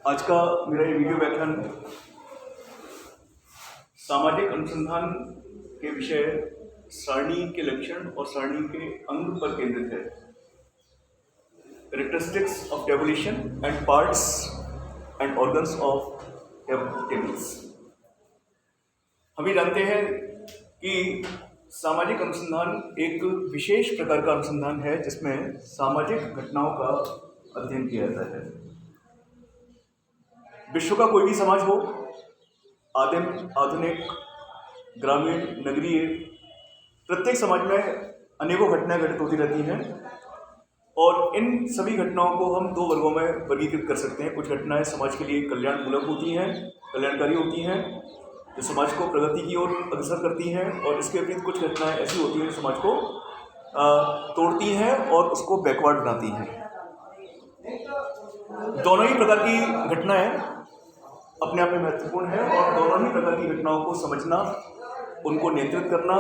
आज का मेरा ये वीडियो व्याख्यान सामाजिक अनुसंधान के विषय सारणी के लक्षण और सारणी के अंग पर केंद्रित है। Characteristics of tabulation and parts and organs of tables. हम ये जानते हैं कि सामाजिक अनुसंधान एक विशेष प्रकार का अनुसंधान है जिसमें सामाजिक घटनाओं का अध्ययन किया जाता है। विश्व का कोई भी समाज हो, आदिम, आधुनिक, ग्रामीण, नगरीय, प्रत्येक समाज में अनेकों घटनाएं घटित होती रहती हैं और इन सभी घटनाओं को हम दो वर्गों में वर्गीकृत कर सकते हैं। कुछ घटनाएं समाज के लिए कल्याणमूलक होती हैं, कल्याणकारी होती हैं, जो समाज को प्रगति की ओर अग्रसर करती हैं, और इसके विपरीत कुछ घटनाएं ऐसी होती हैं जो समाज को तोड़ती हैं और उसको बैकवर्ड बनाती हैं। दोनों ही प्रकार की घटनाएं अपने आप में महत्वपूर्ण है और दोनों ही प्रकार की घटनाओं को समझना, उनको नियंत्रित करना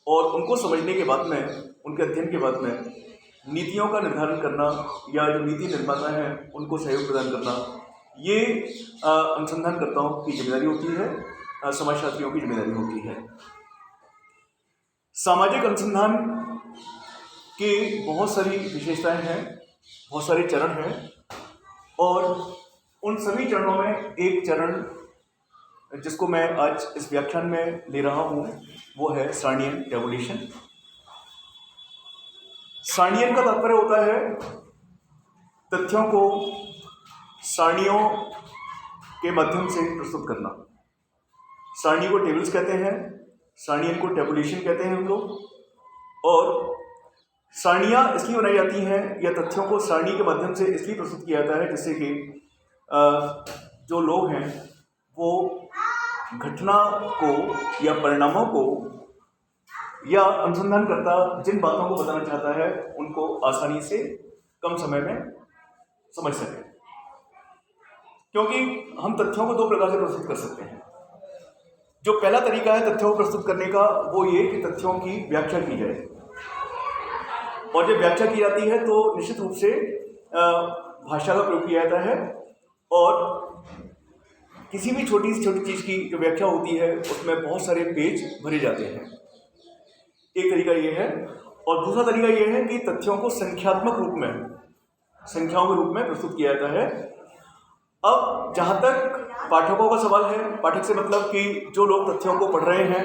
और उनको समझने के बाद में, उनके अध्ययन के बाद में नीतियों का निर्धारण करना या जो नीति निर्माता हैं उनको सहयोग प्रदान करना, ये अनुसंधानकर्ताओं की जिम्मेदारी होती है, समाजशास्त्रियों की जिम्मेदारी होती है। सामाजिक अनुसंधान की बहुत सारी विशेषताएं हैं, बहुत सारे चरण हैं और उन सभी चरणों में एक चरण जिसको मैं आज इस व्याख्यान में ले रहा हूँ वो है सारणीयन टेबुलेशन। सारणीयन का तात्पर्य होता है तथ्यों को सारणियों के माध्यम से प्रस्तुत करना। सारणी को टेबल्स कहते हैं, सारणीयन को टेबुलेशन कहते हैं हम लोग। और सारणियाँ इसलिए बनाई जाती हैं या तथ्यों को सारणी के माध्यम से इसलिए प्रस्तुत किया जाता है जिससे कि जो लोग हैं वो घटना को या परिणामों को या अनुसंधानकर्ता जिन बातों को बताना चाहता है उनको आसानी से कम समय में समझ सके। क्योंकि हम तथ्यों को दो प्रकार से प्रस्तुत कर सकते हैं। जो पहला तरीका है तथ्यों को प्रस्तुत करने का वो ये कि तथ्यों की व्याख्या की जाए, और जब व्याख्या की जाती है तो निश्चित रूप से भाषा का प्रयोग किया जाता है और किसी भी छोटी से छोटी चीज़ की जो व्याख्या होती है उसमें बहुत सारे पेज भरे जाते हैं। एक तरीका ये है, और दूसरा तरीका ये है कि तथ्यों को संख्यात्मक रूप में, संख्याओं के रूप में प्रस्तुत किया जाता है। अब जहाँ तक पाठकों का सवाल है, पाठक से मतलब कि जो लोग तथ्यों को पढ़ रहे हैं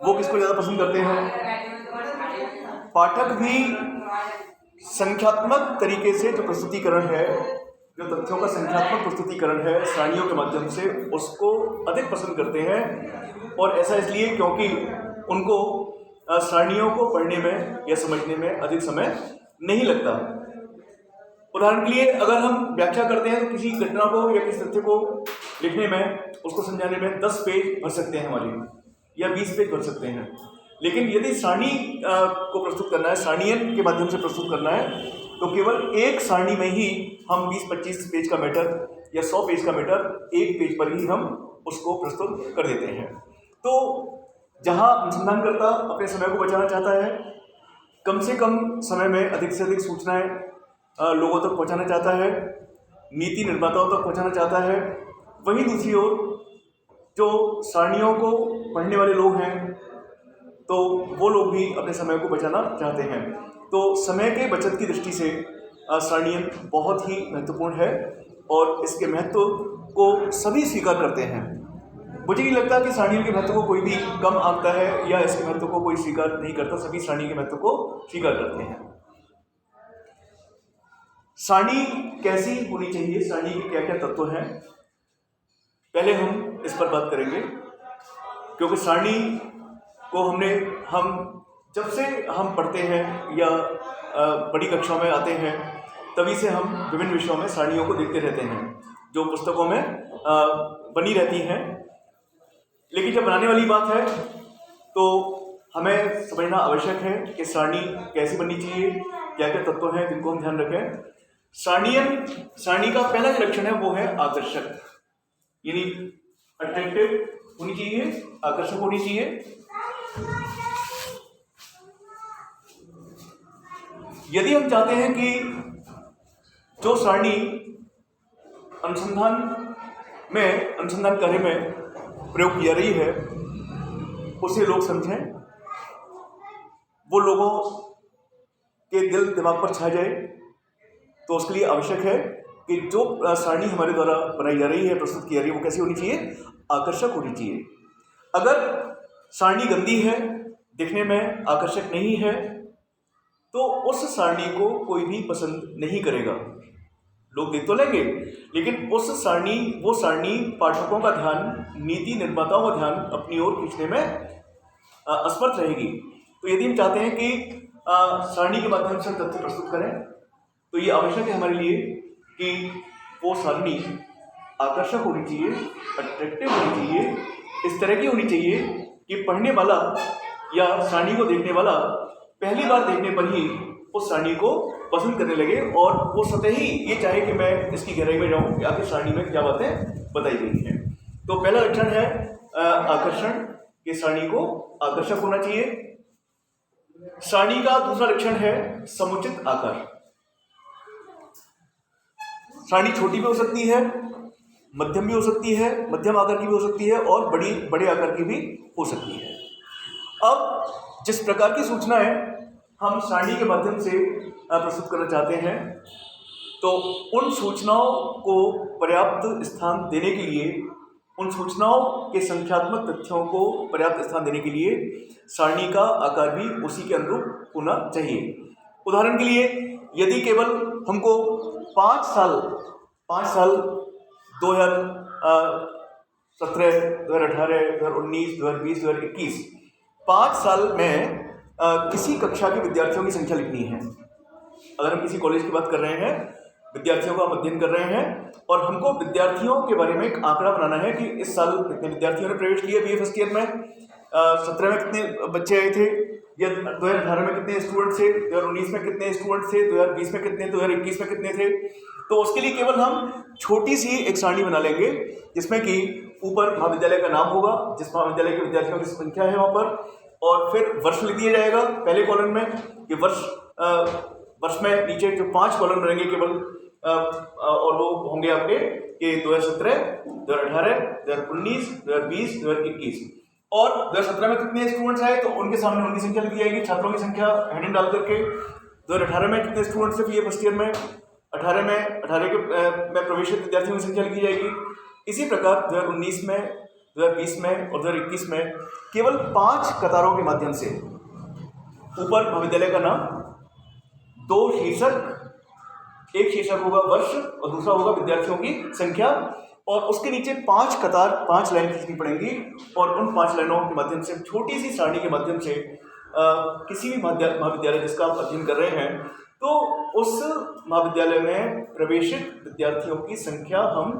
वो किसको ज़्यादा पसंद करते हैं। पाठक भी संख्यात्मक तरीके से जो प्रस्तुतिकरण है, जो तथ्यों का संख्यात्मक प्रस्तुतिकरण है सारणियों के माध्यम से, उसको अधिक पसंद करते हैं। और ऐसा इसलिए क्योंकि उनको सारणियों को पढ़ने में या समझने में अधिक समय नहीं लगता। उदाहरण के लिए अगर हम व्याख्या करते हैं तो किसी घटना को या किसी तथ्य को लिखने में, उसको समझाने में 10 पेज भर सकते हैं हमारे, या 20 पेज भर सकते हैं। लेकिन यदि सारणी को प्रस्तुत करना है, सारणीयन के माध्यम से प्रस्तुत करना है, तो केवल एक सारणी में ही हम 20-25 पेज का मैटर या 100 पेज का मैटर एक पेज पर ही हम उसको प्रस्तुत कर देते हैं। तो जहाँ अनुसंधानकर्ता अपने समय को बचाना चाहता है, कम से कम समय में अधिक से अधिक सूचनाएं लोगों तक पहुँचाना चाहता है, नीति निर्माताओं तक पहुँचाना चाहता है, वहीं दूसरी ओर जो सारणियों को पढ़ने वाले लोग हैं तो वो लोग भी अपने समय को बचाना चाहते हैं। तो समय के बचत की दृष्टि से सारणीयन बहुत ही महत्वपूर्ण है और इसके महत्व को सभी स्वीकार करते हैं। मुझे नहीं लगता कि सारणीयन के महत्व को कोई भी कम आंकता है या इसके महत्व को कोई स्वीकार नहीं करता। सभी सारणी के महत्व को स्वीकार करते हैं। सारणी कैसी होनी चाहिए, सारणी के क्या क्या तत्व हैं, पहले हम इस पर बात करेंगे। क्योंकि सारणी को हम जब से हम पढ़ते हैं या बड़ी कक्षाओं में आते हैं तभी से हम विभिन्न विषयों में सारणियों को देखते रहते हैं जो पुस्तकों में बनी रहती हैं। लेकिन जब बनाने वाली बात है तो हमें समझना आवश्यक है कि सारणी कैसी बननी चाहिए, क्या क्या तत्व हैं जिनको हम ध्यान रखें। सारणी का पहला जो लक्षण है वो है आकर्षक, यानी अट्रैक्टिव होनी चाहिए, आकर्षक होनी चाहिए। यदि हम चाहते हैं कि जो सारणी अनुसंधान कार्य में प्रयोग किया रही है उसे लोग समझें, वो लोगों के दिल दिमाग पर छा जाए। तो उसके लिए आवश्यक है कि जो सारणी हमारे द्वारा बनाई जा रही है, प्रस्तुत की जा रही है, वो कैसी होनी चाहिए? आकर्षक होनी चाहिए। अगर सारणी गंदी है, दिखने में आकर्षक नहीं है, तो उस सारणी को कोई भी पसंद नहीं करेगा। लोग देख तो लेंगे, लेकिन वो सारणी पाठकों का ध्यान, नीति निर्माताओं का ध्यान अपनी ओर खींचने में असमर्थ रहेगी। तो यदि हम चाहते हैं कि सारणी के माध्यम से तथ्य प्रस्तुत करें, तो ये आवश्यक है हमारे लिए कि वो सारणी आकर्षक होनी चाहिए, अट्रैक्टिव होनी चाहिए, इस तरह की होनी चाहिए कि पढ़ने वाला या सारणी को देखने वाला पहली बार देखने पर ही उस सारणी को पसंद करने लगे और वो स्वतः ही ये चाहे कि मैं इसकी गहराई में जाऊं कि आखिर सारणी में क्या बातें बताई गई हैं। तो पहला लक्षण है आकर्षण, कि सारणी को आकर्षक होना चाहिए। सारणी का दूसरा लक्षण है समुचित आकार। सारणी छोटी भी हो सकती है, मध्यम भी हो सकती है, मध्यम आकार की भी हो सकती है और बड़े आकार की भी हो सकती है। अब जिस प्रकार की सूचनाएं हम सारणी के माध्यम से प्रस्तुत करना चाहते हैं, तो उन सूचनाओं को पर्याप्त स्थान देने के लिए, उन सूचनाओं के संख्यात्मक तथ्यों को पर्याप्त स्थान देने के लिए सारणी का आकार भी उसी के अनुरूप होना चाहिए। उदाहरण के लिए, यदि केवल हमको 5 साल 2017, 2018, 2019, 2020, 2021 5 साल में किसी कक्षा के विद्यार्थियों की संख्या लिखनी है। अगर हम किसी कॉलेज की बात कर रहे हैं, विद्यार्थियों का हम अध्ययन कर रहे हैं और हमको विद्यार्थियों के बारे में एक आंकड़ा बनाना है कि इस साल कितने विद्यार्थियों ने प्रवेश किया बीए फर्स्ट ईयर में, 17 में कितने बच्चे आए थे, या 2018 में कितने स्टूडेंट थे, 2019 में कितने स्टूडेंट थे, 2020 में कितने, 2021 में कितने थे। तो उसके लिए केवल हम छोटी सी एक सारणी बना लेंगे जिसमें कि ऊपर महाविद्यालय का नाम होगा, जिस महाविद्यालय के विद्यार्थियों की संख्या है वहाँ पर, और फिर वर्ष लिख दिया जाएगा पहले कॉलम में। ये वर्ष में नीचे जो 5 कॉलम रहेंगे केवल, और वो होंगे आपके कि 2017, 2018, 2019, 2020, 2021। और 2017 में कितने स्टूडेंट्स आए तो उनके सामने उनकी संख्या लिखी जाएगी, छात्रों की संख्या हेडिंग डाल करके। 2018 में कितने स्टूडेंट्स थे बीए फर्स्ट ईयर में, 18 में प्रवेशित विद्यार्थियों की संख्या लिखी जाएगी। इसी प्रकार 2019 में, 2020 में और 2021 में केवल 5 कतारों के माध्यम से ऊपर महाविद्यालय का नाम, 2 शीर्षक, एक शीर्षक होगा वर्ष और दूसरा होगा विद्यार्थियों की संख्या, और उसके नीचे 5 कतार 5 लाइन खींचनी पड़ेंगी। और उन 5 लाइनों के माध्यम से, छोटी सी सारणी के माध्यम से किसी भी महाविद्यालय जिसका आप अध्ययन कर रहे हैं, तो उस महाविद्यालय में प्रवेशित विद्यार्थियों की संख्या हम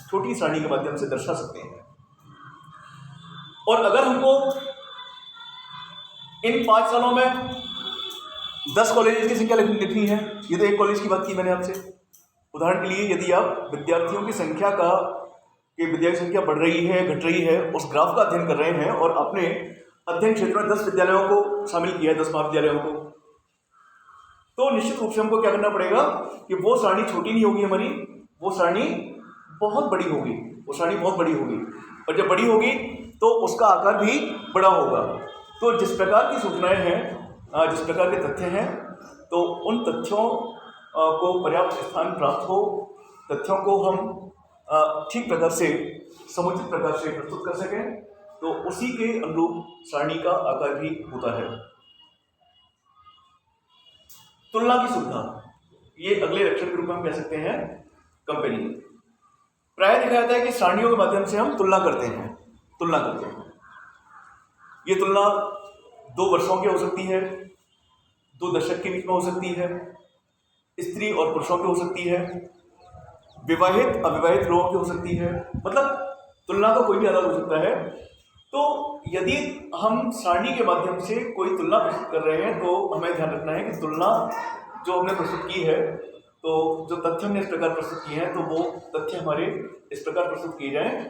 छोटी सारणी के माध्यम से दर्शा सकते हैं। और अगर हमको इन 5 सालों में 10 कॉलेज की संख्या लिखनी है, ये तो एक कॉलेज की बात की मैंने आपसे। उदाहरण के लिए, यदि आप विद्यार्थियों की संख्या विद्यार्थी संख्या बढ़ रही है, घट रही है, उस ग्राफ का अध्ययन कर रहे हैं और अपने अध्ययन क्षेत्र में 10 विद्यालयों को शामिल किया है, 10 महाविद्यालयों को, तो निश्चित रूप से हमको क्या करना पड़ेगा कि वो सारणी छोटी नहीं होगी हमारी, वो सारणी बहुत बड़ी होगी, वो सारणी बहुत बड़ी होगी। और जब बड़ी होगी तो उसका आकार भी बड़ा होगा। तो जिस प्रकार की सूचनाएं हैं, जिस प्रकार के तथ्य हैं, तो उन तथ्यों को पर्याप्त स्थान प्राप्त हो, तथ्यों को हम ठीक प्रकार से, समुचित प्रकार से प्रस्तुत कर सकें, तो उसी के अनुरूप सारणी का आकार भी होता है। तुलना की सुविधा, ये अगले लक्षण के रूप में हम कह सकते हैं कंपेरिजन। प्रायः देखा जाता है कि सारणियों के माध्यम से हम तुलना करते हैं। ये तुलना 2 वर्षों की हो सकती है, 2 दशक के बीच में हो सकती है, स्त्री और पुरुषों की हो सकती है, विवाहित अविवाहित लोगों की हो सकती है, मतलब तुलना का कोई भी आधार हो सकता है। तो यदि हम सारणी के माध्यम से कोई तुलना प्रस्तुत कर रहे हैं, तो हमें ध्यान रखना है कि तुलना जो हमने प्रस्तुत की है, तो जो तथ्य हमने इस प्रकार प्रस्तुत किए हैं, तो वो तथ्य हमारे इस प्रकार प्रस्तुत किए जाएं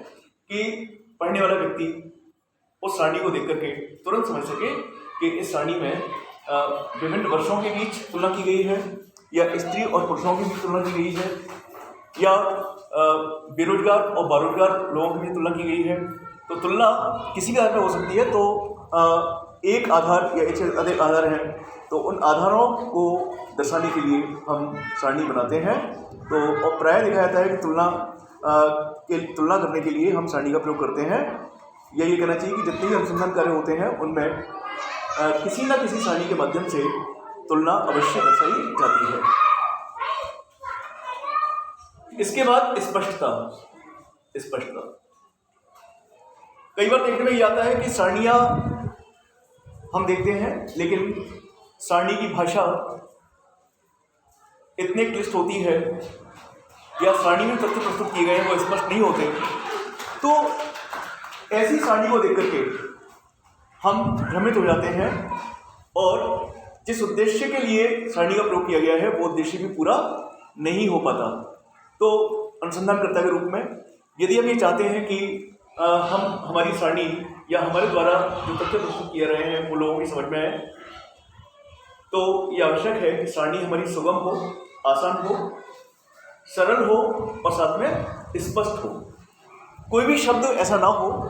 कि पढ़ने वाला व्यक्ति उस सारणी को देख करके तुरंत समझ सके कि इस सारणी में विभिन्न वर्षों के बीच तुलना की गई है, या स्त्री और पुरुषों के बीच तुलना की गई है, या बेरोजगार और बेरोजगार लोगों की तुलना की गई है। तो तुलना किसी भी आधार पर हो सकती है। तो एक आधार या एक से अधिक आधार हैं, तो उन आधारों को दर्शाने के लिए हम सारणी बनाते हैं। तो और प्रायः देखा जाता है कि तुलना करने के लिए हम सारणी का प्रयोग करते हैं। या ये कहना चाहिए कि जितने भी अनुसंधान कार्य होते हैं उनमें किसी न किसी सारणी के माध्यम से तुलना अवश्य दर्शाई जाती है। इसके बाद स्पष्टता। कई बार देखने में ये आता है कि सारणियां हम देखते हैं, लेकिन सारणी की भाषा इतने क्लिष्ट होती है या सारणी में तथ्य प्रस्तुत किए गए हैं वो स्पष्ट नहीं होते। तो ऐसी सारणी को देख करके हम भ्रमित हो जाते हैं और जिस उद्देश्य के लिए सारणी का प्रयोग किया गया है वो उद्देश्य भी पूरा नहीं हो पाता। तो अनुसंधानकर्ता के रूप में यदि हम ये चाहते हैं कि हम हमारी सारणी या हमारे द्वारा जो तथ्य प्रस्तुत किए रहे हैं वो लोगों की समझ में आए, तो ये आवश्यक है कि सारणी हमारी सुगम हो, आसान हो, सरल हो और साथ में स्पष्ट हो। कोई भी शब्द ऐसा ना हो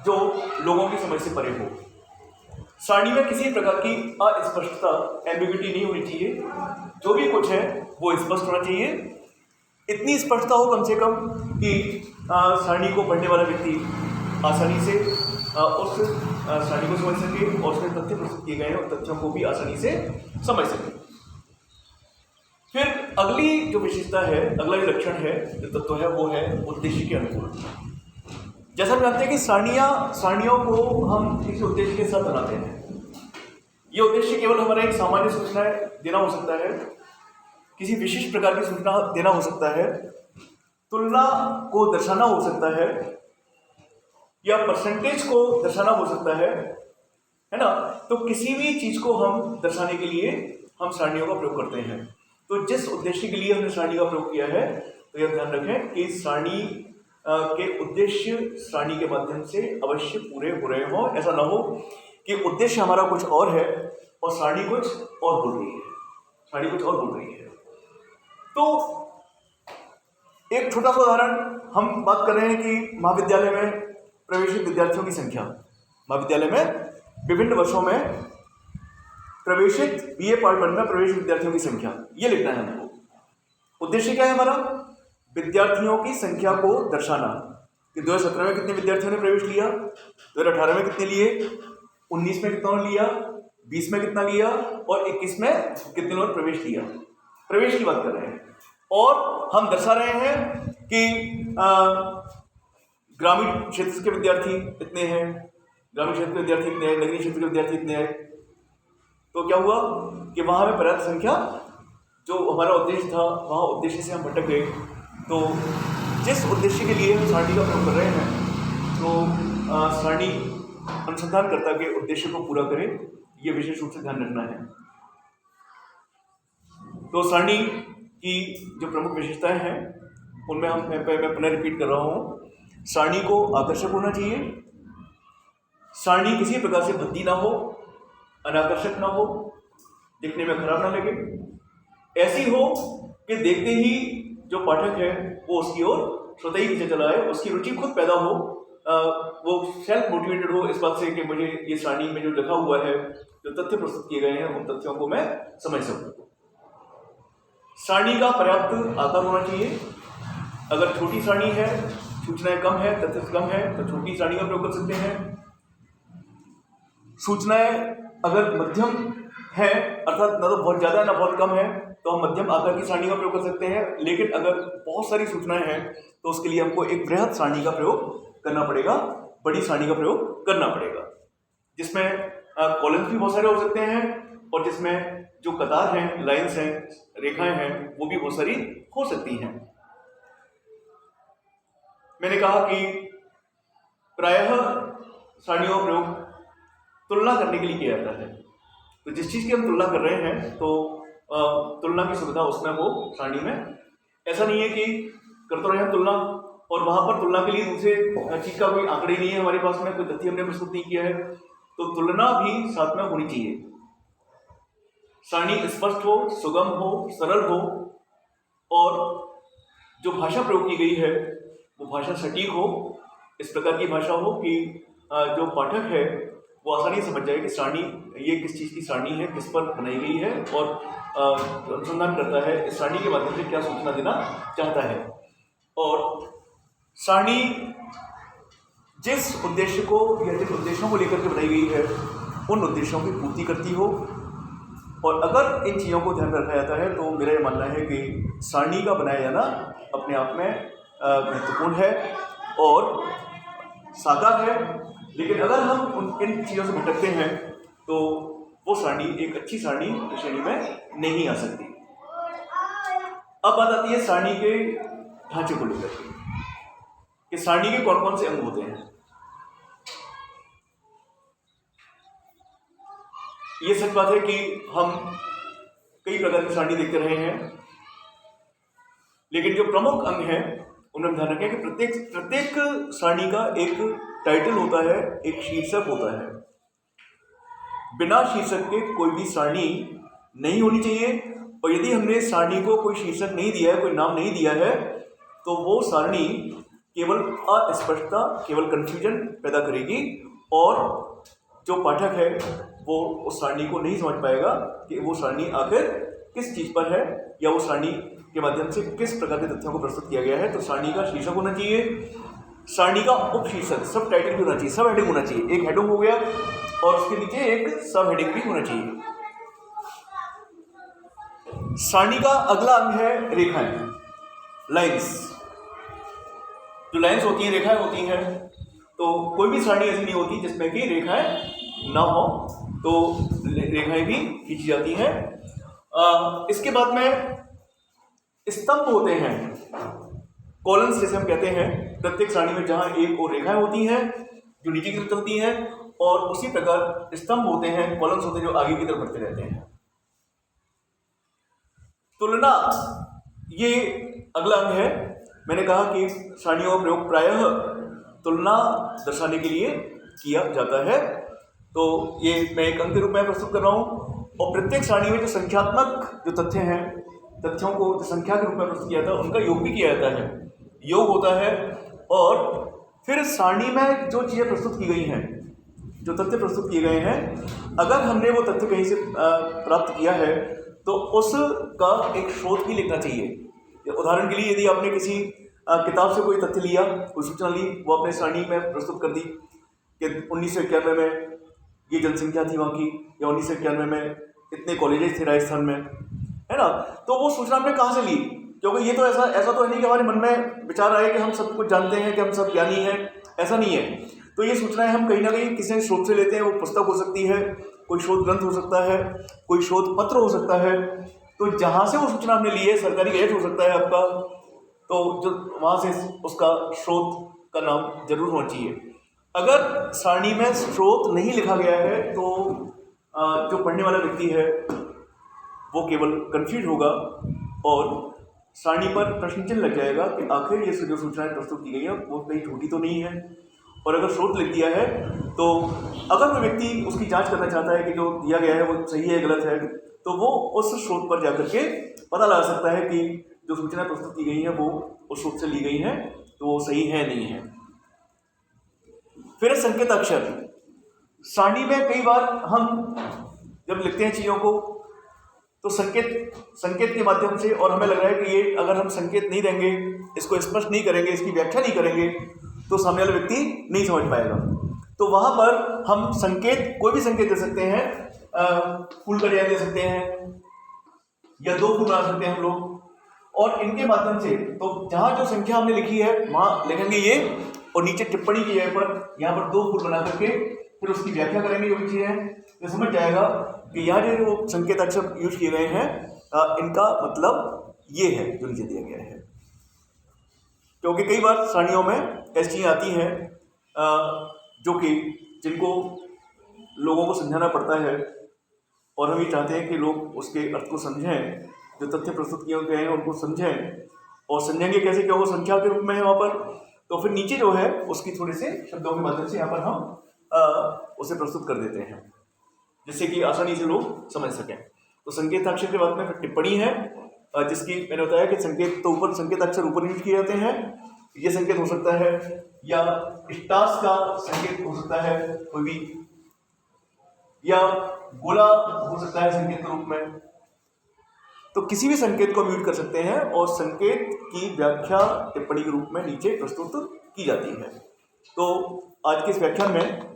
जो लोगों की समझ से परे हो। सारणी में किसी प्रकार की अस्पष्टता, एम्बिग्युइटी नहीं होनी चाहिए। जो भी कुछ है वो स्पष्ट होना चाहिए। इतनी स्पष्टता हो कम से कम कि सारणी को पढ़ने वाला व्यक्ति आसानी से उस सारणी को समझ सके और उसमें तथ्य प्रस्तुत किए गए हैं और तथ्यों को भी आसानी से समझ सके। फिर अगली जो विशेषता है, अगला जो लक्षण है, जो तत्व है, वो है उद्देश्य के अनुकूल। जैसा हम जानते हैं कि सारणियों को हम किसी उद्देश्य के साथ बनाते हैं। ये उद्देश्य केवल हमारा एक सामान्य सूचना देना हो सकता है, किसी विशिष्ट प्रकार की सूचना देना हो सकता है, तुलना को दर्शाना हो सकता है, या परसेंटेज को दर्शाना हो सकता है ना। तो किसी भी चीज को हम दर्शाने के लिए हम सारणियों का प्रयोग करते हैं। तो जिस उद्देश्य के लिए हमने सारणी का प्रयोग किया है, तो यह ध्यान रखें कि सारणी के उद्देश्य सारणी के माध्यम से अवश्य पूरे हो रहे हों। ऐसा ना हो कि उद्देश्य हमारा कुछ और है और सारणी कुछ और बोल रही है। तो एक छोटा सा उदाहरण, हम बात कर रहे हैं कि महाविद्यालय में प्रवेशित विद्यार्थियों की संख्या, महाविद्यालय में विभिन्न वर्षों में प्रवेशित बीए पार्ट 1 में प्रवेशित विद्यार्थियों की संख्या, ये लिखना है हमको। उद्देश्य क्या है हमारा? विद्यार्थियों की संख्या को दर्शाना कि 2017 में कितने विद्यार्थियों ने प्रवेश लिया, 2018 में कितने लिए, 19 में कितना लिया, 20 में कितना लिया और 21 में कितने लोगों ने प्रवेश लिया। प्रवेश की बात कर रहे हैं और हम दर्शा रहे हैं कि ग्रामीण क्षेत्र के विद्यार्थी इतने हैं, ग्रामीण क्षेत्र के विद्यार्थी इतने हैं, नगरीय क्षेत्र के विद्यार्थी इतने हैं। तो क्या हुआ कि वहां में पर्याप्त संख्या, जो हमारा उद्देश्य था वहां उद्देश्य से हम भटक गए। तो जिस उद्देश्य के लिए हम सारणी का प्रयोग कर रहे हैं, तो सारणी अनुसंधानकर्ता के उद्देश्य को पूरा करे, ये विशेष रूप से ध्यान रखना है। तो सारणी की जो प्रमुख विशेषताएं हैं उनमें मैं पुनः रिपीट कर रहा हूँ। सारणी को आकर्षक होना चाहिए, सारणी किसी प्रकार से भद्दी ना हो, अनाकर्षक ना हो, दिखने में खराब ना लगे, ऐसी हो कि देखते ही जो पाठक है वो उसकी ओर स्वतः ही नीचे चला है, उसकी रुचि खुद पैदा हो, वो सेल्फ मोटिवेटेड हो इस बात से कि मुझे ये सारणी में जो लिखा हुआ है, जो तथ्य प्रस्तुत किए गए हैं, उन तथ्यों को मैं समझ सकूं। सारणी का पर्याप्त आकार होना चाहिए। अगर छोटी सारणी है, सूचनाएं कम है, तथ्य कम है, तो छोटी सारणी का प्रयोग कर सकते हैं। सूचनाएं अगर मध्यम है, अर्थात ना तो बहुत ज्यादा ना बहुत कम है, तो हम मध्यम आकार की सारणी का प्रयोग कर सकते हैं। लेकिन अगर बहुत सारी सूचनाएं हैं तो उसके लिए हमको एक बृहद सारणी का प्रयोग करना पड़ेगा, बड़ी सारणी का प्रयोग करना पड़ेगा, जिसमें कॉलम्स भी बहुत सारे हो सकते हैं और जिसमें जो कतार हैं, लाइन्स हैं, रेखाएं हैं, वो भी बहुत सारी हो सकती हैं। मैंने कहा कि प्रायः सारणियों का प्रयोग तुलना करने के लिए किया जाता है। तो जिस चीज की हम तुलना कर रहे हैं, तो तुलना की सुविधा उसमें हो सारणी में। ऐसा नहीं है कि करते रहे हम तुलना और वहां पर तुलना के लिए दूसरे चीज का कोई आंकड़े नहीं है हमारे पास में, कोई तथ्य हमने प्रस्तुत नहीं किया है। तो तुलना भी साथ में होनी चाहिए। सारणी स्पष्ट हो, सुगम हो, सरल हो और जो भाषा प्रयोग की गई है वो भाषा सटीक हो, इस प्रकार की भाषा हो कि जो पाठक है वो आसानी से समझ जाए कि सारणी ये किस चीज़ की सारणी है, किस पर बनाई गई है और अनुसंधान करता है इस सारणी के माध्यम से क्या सूचना देना चाहता है। और सारणी जिस उद्देश्य को या जिन उद्देश्यों को लेकर के बनाई गई है उन उद्देश्यों की पूर्ति करती हो। और अगर इन चीज़ों को ध्यान में रखा जाता है तो मेरा ये मानना है कि सारणी का बनाया जाना अपने आप में महत्वपूर्ण है और साकार है। लेकिन अगर हम इन चीज़ों से भटकते हैं तो वो सारणी एक अच्छी सारणी श्रेणी में नहीं आ सकती। अब बात आती है सारणी के ढांचे को लेकर के कि सारणी के कौन कौन से अंग होते हैं। ये सच बात है कि हम कई प्रकार की सारणी देखते रहे हैं, लेकिन जो प्रमुख अंग है उनमें ध्यान रखें कि प्रत्येक सारणी का एक टाइटल होता है, एक शीर्षक होता है। बिना शीर्षक के कोई भी सारणी नहीं होनी चाहिए। और यदि हमने सारणी को कोई शीर्षक नहीं दिया है, कोई नाम नहीं दिया है, तो वो सारणी केवल अस्पष्टता, केवल कंफ्यूजन पैदा करेगी और जो पाठक है वो उस सारणी को नहीं समझ पाएगा कि वो सारणी आखिर किस चीज़ पर है या वो सारणी के माध्यम से किस प्रकार के तथ्यों को प्रस्तुत किया गया है। तो सारणी का शीर्षक होना चाहिए, सारणी का उपशीर्षक, सब टाइटल भी होना चाहिए, सब हेडिंग होना चाहिए। एक हेडिंग हो गया और उसके नीचे एक सब हेडिंग भी होना चाहिए। सारणी का अगला अंग है रेखाएं, लाइंस। जो लाइंस होती हैं, रेखाएं होती हैं, तो कोई भी सारणी ऐसी नहीं होती जिसमें कि रेखाएं ना हो, तो रेखाएं भी खींची जाती हैं। इसके बाद में स्तंभ होते हैं, कॉलम्स जैसे हम कहते हैं। प्रत्येक सारणी में जहां एक और रेखाएं होती हैं जो नीचे की तरफ चलती हैं, और उसी प्रकार स्तंभ होते हैं, कॉलम्स होते हैं जो आगे की तरफ बढ़ते रहते हैं। तुलना, ये अगला अंग है। मैंने कहा कि सारणियों का प्रयोग प्रायः तुलना दर्शाने के लिए किया जाता है, तो ये मैं एक अंग के रूप में प्रस्तुत कर रहा हूं। और प्रत्येक सारणी में जो संख्यात्मक जो तथ्य हैं, तथ्यों को जो संख्या के रूप में प्रस्तुत किया जाता है, उनका योग भी किया जाता है, योग होता है। और फिर सारणी में जो चीज़ें प्रस्तुत की गई हैं, जो तथ्य प्रस्तुत किए गए हैं, अगर हमने वो तथ्य कहीं से प्राप्त किया है तो उसका एक स्रोत भी लिखना चाहिए। उदाहरण के लिए यदि आपने किसी किताब से कोई तथ्य लिया, कोई सूचना ली, वो अपने सारणी में प्रस्तुत कर दी कि 1991 में ये जनसंख्या थी वहाँ की, या 1991 में इतने कॉलेजेस थे राजस्थान में, है ना, तो वो सूचना हमने कहाँ से ली? क्योंकि ये तो ऐसा तो है नहीं कि हमारे मन में विचार आए कि हम सब कुछ जानते हैं, कि हम सब ज्ञानी हैं, ऐसा नहीं है। तो ये सूचनाएं हम कहीं ना कहीं किसी स्रोत से लेते हैं। वो पुस्तक हो सकती है, कोई शोध ग्रंथ हो सकता है, कोई शोध पत्र हो सकता है। तो जहाँ से वो सूचना हमने ली है, सरकारी गैजेट हो सकता है आपका, तो जो वहाँ से उसका स्रोत का नाम जरूर होना चाहिए। अगर सारणी में स्रोत नहीं लिखा गया है तो जो पढ़ने वाला व्यक्ति है वो केवल कंफ्यूज होगा और सारणी पर प्रश्न चिन्ह लग जाएगा कि आखिर ये जो सूचनाएं प्रस्तुत की गई है वो कहीं झूठी तो नहीं है। और अगर स्रोत लिख दिया है तो अगर कोई व्यक्ति उसकी जांच करना चाहता है कि जो दिया गया है वो सही है गलत है, तो वो उस स्रोत पर जाकर के पता लगा सकता है कि जो सूचना प्रस्तुत की गई है वो उस स्रोत से ली गई है, तो वो सही है नहीं है। फिर संकेताक्षर। सारणी में कई बार हम जब लिखते हैं चीज़ों को तो संकेत के माध्यम से, और हमें लग रहा है कि ये अगर हम संकेत नहीं देंगे, इसको स्पष्ट नहीं करेंगे, इसकी व्याख्या नहीं करेंगे, तो सामने वाला व्यक्ति नहीं समझ पाएगा। तो वहां पर हम संकेत, कोई भी संकेत दे सकते हैं, फूल का डिजाइन दे सकते हैं या दो फूल बना सकते हैं हम लोग, और इनके माध्यम से तो जहां जो संख्या हमने लिखी है वहां लिखेंगे ये, और नीचे टिप्पणी की जगह पर यहाँ पर दो फूल बना करके फिर उसकी व्याख्या करेंगे जो भी चीज़ है, तो समझ जाएगा कि यहाँ जो संकेत अक्षर यूज किए गए हैं इनका मतलब ये है जो नीचे दिया गया है। क्योंकि कई बार सारणियों में ऐसी चीज़ें आती हैं जो कि जिनको लोगों को समझाना पड़ता है, और हम ये चाहते हैं कि लोग उसके अर्थ को समझें, जो तथ्य प्रस्तुत किए गए हैं उनको समझें, और समझेंगे कैसे, क्या वो संख्या के रूप में है वहाँ पर, तो फिर नीचे जो है उसकी थोड़े से शब्दों के माध्यम से यहाँ पर हम उसे प्रस्तुत कर देते हैं जिससे कि आसानी से लोग समझ सकें। तो संकेताक्षर के बाद में फिर टिप्पणी है, जिसकी मैंने बताया कि संकेत तो ऊपर, संकेत अक्षर ऊपर यूज किए जाते हैं। ये संकेत हो सकता है या स्टार्स का संकेत हो सकता है कोई भी, या गोला हो सकता है संकेत के रूप में। तो किसी भी संकेत को हम यूज कर सकते हैं और संकेत की व्याख्या टिप्पणी के रूप में नीचे प्रस्तुत की जाती है। तो आज के इस व्याख्यान में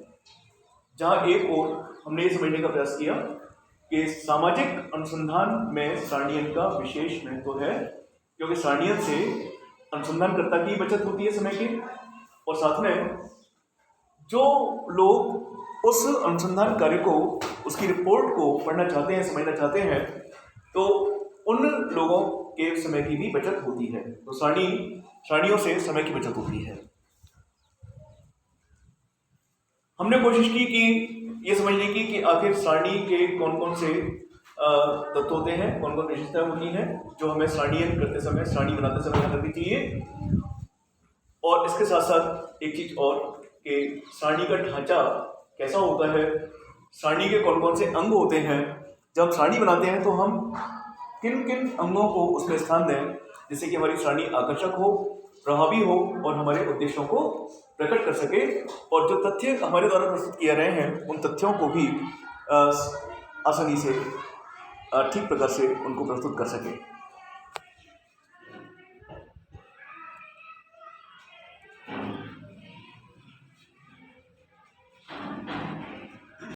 जहां एक ओर हमने ये समझने का प्रयास किया कि सामाजिक अनुसंधान में सारणियन का विशेष महत्व है, क्योंकि सारणियन से अनुसंधानकर्ता की बचत होती है समय की, और साथ में जो लोग उस अनुसंधान कार्य को, उसकी रिपोर्ट को पढ़ना चाहते हैं, समझना चाहते हैं, तो उन लोगों के समय की भी बचत होती है। तो सारणियों से समय की बचत होती है। हमने कोशिश की कि ये समझने की कि आखिर सारणी के कौन कौन से तत्व होते हैं, कौन कौन विशेषताएं होती हैं जो हमें सारणीयन करते समय, सारणी बनाते समय ध्यान रखनी चाहिए। और इसके साथ साथ एक चीज और कि सारणी का ढांचा कैसा होता है, सारणी के कौन कौन से अंग होते हैं। जब हम सारणी बनाते हैं तो हम किन किन अंगों को उसमें स्थान दें जिससे कि हमारी सारणी आकर्षक हो, प्रभावी हो और हमारे उद्देश्यों को प्रकट कर सके, और जो तथ्य हमारे द्वारा प्रस्तुत किए रहे हैं उन तथ्यों को भी आसानी से ठीक प्रकार से उनको प्रस्तुत कर सके।